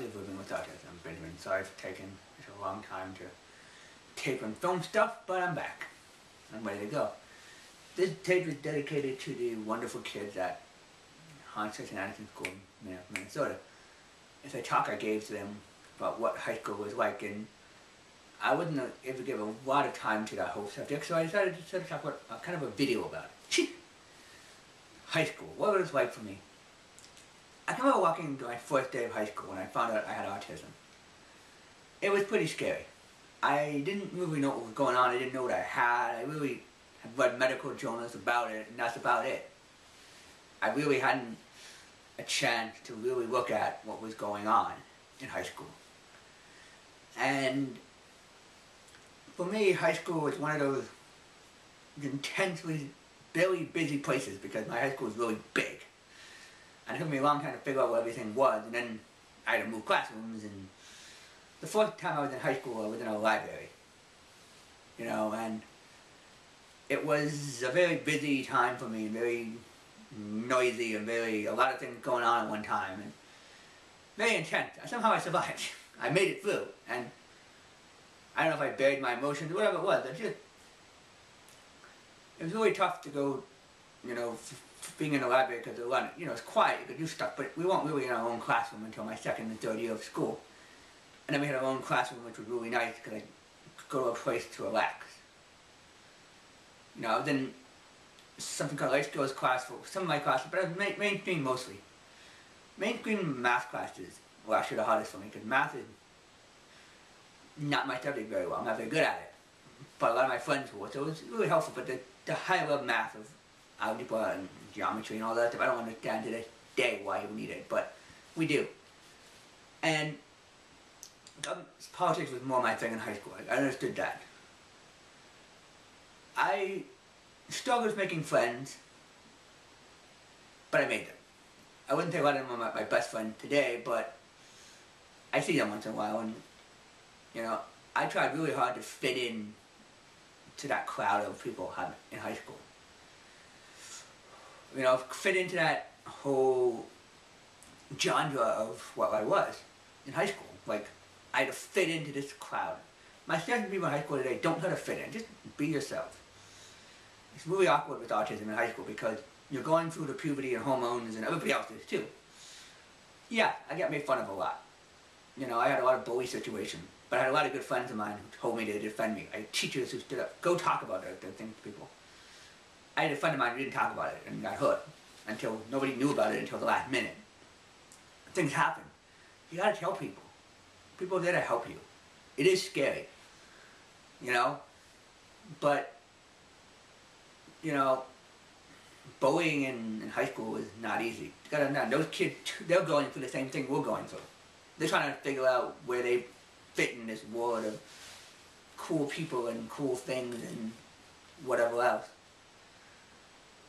Autism Living with Autism. Benjamin. Sorry for taking such a long time to tape and film stuff, but I'm back. I'm ready to go. This tape is dedicated to the wonderful kids at Hans and Anderson School in Minnesota. It's a talk I gave to them about what high school was like, and I wasn't able to give a lot of time to that whole subject, so I decided to talk about kind of a video about it. High school, what was it like for me? I remember walking into my first day of high school when I found out I had autism. It was pretty scary. I didn't really know what was going on, I didn't know what I had. I really had read medical journals about it, and that's about it. I really hadn't a chance to really look at what was going on in high school. And for me, high school was one of those intensely, very busy places because my high school was really big. And it took me a long time to figure out what everything was, and then I had to move classrooms, and the first time I was in high school I was in a library. You know, and it was a very busy time for me, very noisy and a lot of things going on at one time, and very intense. Somehow I survived. I made it through, and I don't know if I buried my emotions, whatever it was. It was really tough to go, you know, being in the library because you know, it's quiet, you could do stuff, but we weren't really in our own classroom until my second and third year of school. And then we had our own classroom, which was really nice because I could go to a place to relax. You know, then something called life skills class for some of my classes, but I was mainstream mostly. Mainstream math classes were actually the hardest for me because math is not my subject very well. I'm not very good at it, but a lot of my friends were, so it was really helpful. But the high level math of algebra and geometry and all that stuff, I don't understand to this day why you need it, but we do. And politics was more my thing in high school. I understood that. I struggled with making friends, but I made them. I wouldn't say a lot of them are my best friend today, but I see them once in a while, and you know, I tried really hard to fit in to that crowd of people in high school. You know, fit into that whole genre of what I was in high school. Like, I had to fit into this crowd. My students people in high school today don't know how to fit in. Just be yourself. It's really awkward with autism in high school because you're going through the puberty and hormones, and everybody else is too. Yeah, I got made fun of a lot. You know, I had a lot of bully situations, but I had a lot of good friends of mine who told me to defend me. I had teachers who stood up, go talk about their things to people. I had a friend of mine who didn't talk about it and got hurt until nobody knew about it until the last minute. Things happen. You gotta tell people. People are there to help you. It is scary, you know, but, you know, bullying in high school is not easy. You gotta understand, those kids, they're going through the same thing we're going through. They're trying to figure out where they fit in this world of cool people and cool things and whatever else.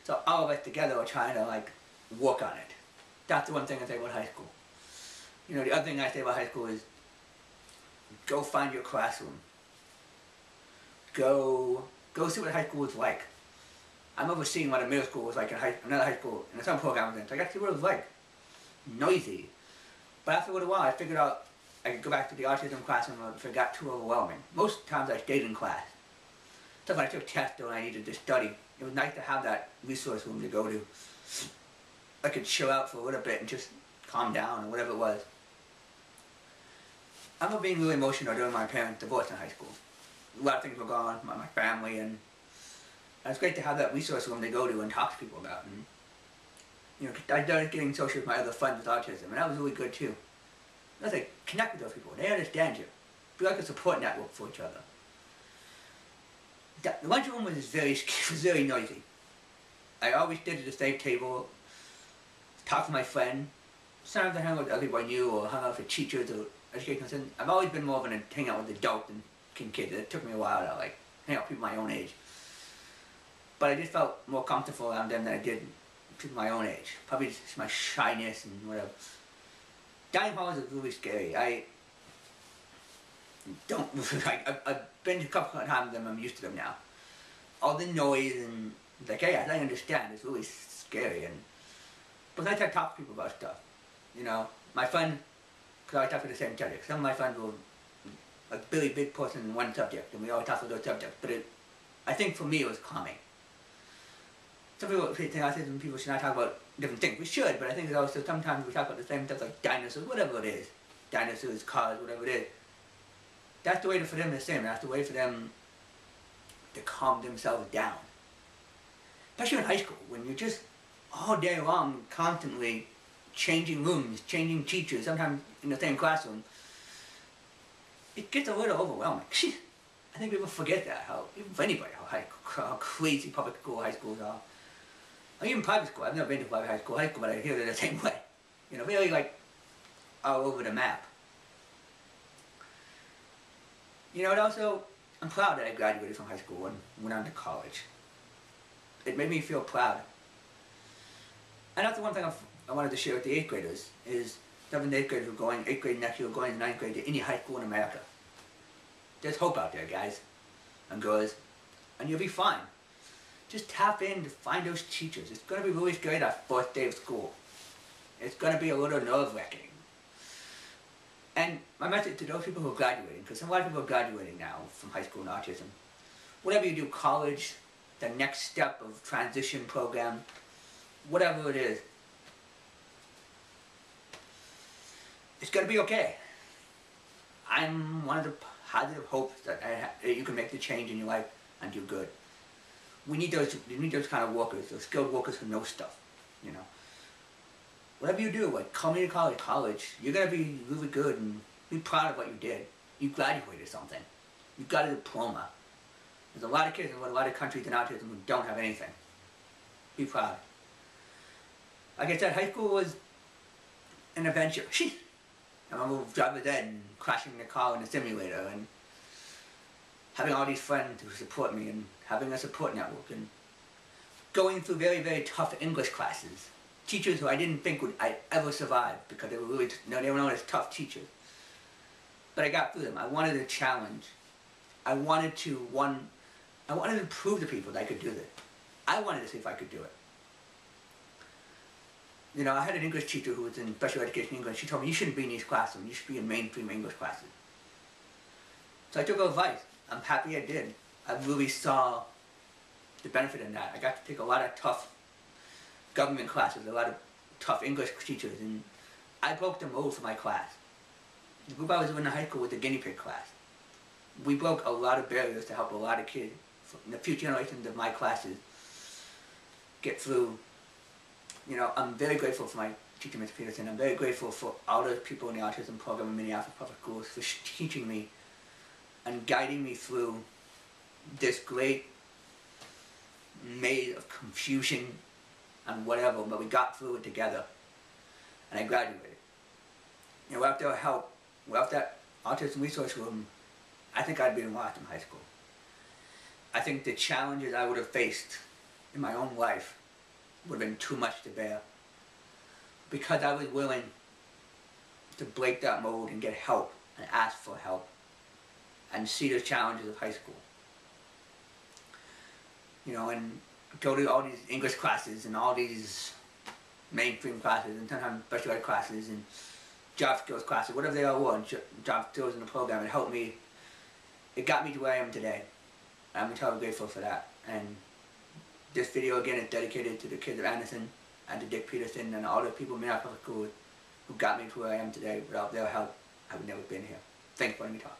So all of us together are trying to, like, work on it. That's the one thing I say about high school. You know, the other thing I say about high school is go find your classroom. Go see what high school is like. I remember seeing what a middle school was like in another high school, in some program I was in, so I got to see what it was like. Noisy. But after a little while I figured out I could go back to the autism classroom if it got too overwhelming. Most times I stayed in class. So when I took tests or I needed to study, it was nice to have that resource room to go to. I could chill out for a little bit and just calm down or whatever it was. I remember being really emotional during my parents' divorce in high school. A lot of things were going on with my family, and it's great to have that resource room to go to and talk to people about. And, you know, I started getting social with my other friends with autism, and that was really good too. I was like, connect with those people. They understand you. Be like a support network for each other. The lunchroom was very noisy. I always stayed at the same table, talked to my friend. Sometimes I hung out with other people I knew or hung out with teachers or educational assistants. I've always been more of an hang out with adults than kids. It took me a while to like hang out with people my own age. But I just felt more comfortable around them than I did people my own age. Probably just my shyness and whatever. Dining halls is really scary. I've been to a couple of times and I'm used to them now. All the noise and like, hey, I understand. It's really scary. But I try to talk to people about stuff. You know, my friend because I always talk to the same subject. Some of my friends were a really big person in one subject, and we always talk about those subjects. But I think for me it was calming. Some people think autism people should not talk about different things. We should, but I think also sometimes we talk about the same stuff like dinosaurs, whatever it is. Dinosaurs, cars, whatever it is. That's the way for them to sing. That's the way for them to calm themselves down. Especially in high school, when you're just all day long constantly changing rooms, changing teachers, sometimes in the same classroom. It gets a little overwhelming. I think people forget that, how, even for anybody, how crazy public school, high schools are. Or even private school. I've never been to private high school, but I hear they're the same way. You know, really like all over the map. You know, and also, I'm proud that I graduated from high school and went on to college. It made me feel proud. And that's the one thing I wanted to share with the 8th graders, is 7th and 8th graders who are going, 8th grade next year, are going to 9th grade to any high school in America. There's hope out there, guys and girls, and you'll be fine. Just tap in to find those teachers. It's going to be really scary that first day of school. It's going to be a little nerve-wracking. And my message to those people who are graduating, because a lot of people are graduating now from high school and autism, whatever you do, college, the next step of transition program, whatever it is, it's going to be okay. I'm one of the positive hopes that you can make the change in your life and do good. We need those kind of workers, those skilled workers who know stuff, you know. Whatever you do, like coming to college, you're going to be really good and be proud of what you did. You graduated something. You got a diploma. There's a lot of kids in a lot of countries in autism who don't have anything. Be proud. Like I said, high school was an adventure. I remember driving ed and crashing the car in the simulator and having all these friends who support me and having a support network and going through very, very tough English classes. Teachers who I didn't think I'd ever survive because they were really, they were known as tough teachers. But I got through them. I wanted a challenge. I wanted to prove to people that I could do this. I wanted to see if I could do it. You know, I had an English teacher who was in special education English. She told me, you shouldn't be in these classrooms. You should be in mainstream English classes. So I took her advice. I'm happy I did. I really saw the benefit in that. I got to take a lot of tough government classes, a lot of tough English teachers, and I broke the mold for my class. The group I was in high school was the guinea pig class. We broke a lot of barriers to help a lot of kids, the future generations of my classes, get through. You know, I'm very grateful for my teacher, Mr. Peterson. I'm very grateful for all those people in the autism program in Minneapolis Public Schools for teaching me and guiding me through this great maze of confusion and whatever, but we got through it together, and I graduated. You know, without their help, without that autism resource room, I think I'd been lost in high school. I think the challenges I would have faced in my own life would have been too much to bear, because I was willing to break that mold and get help and ask for help and see the challenges of high school. You know, and go to all these English classes and all these mainstream classes and sometimes special ed classes and job skills classes, whatever they all were, job skills in the program. It helped me. It got me to where I am today. I'm entirely grateful for that. And this video again is dedicated to the kids of Anderson and to Dick Peterson and all the people in Minneapolis Public Schools who got me to where I am today. Without their help, I would never have been here. Thanks for letting me talk.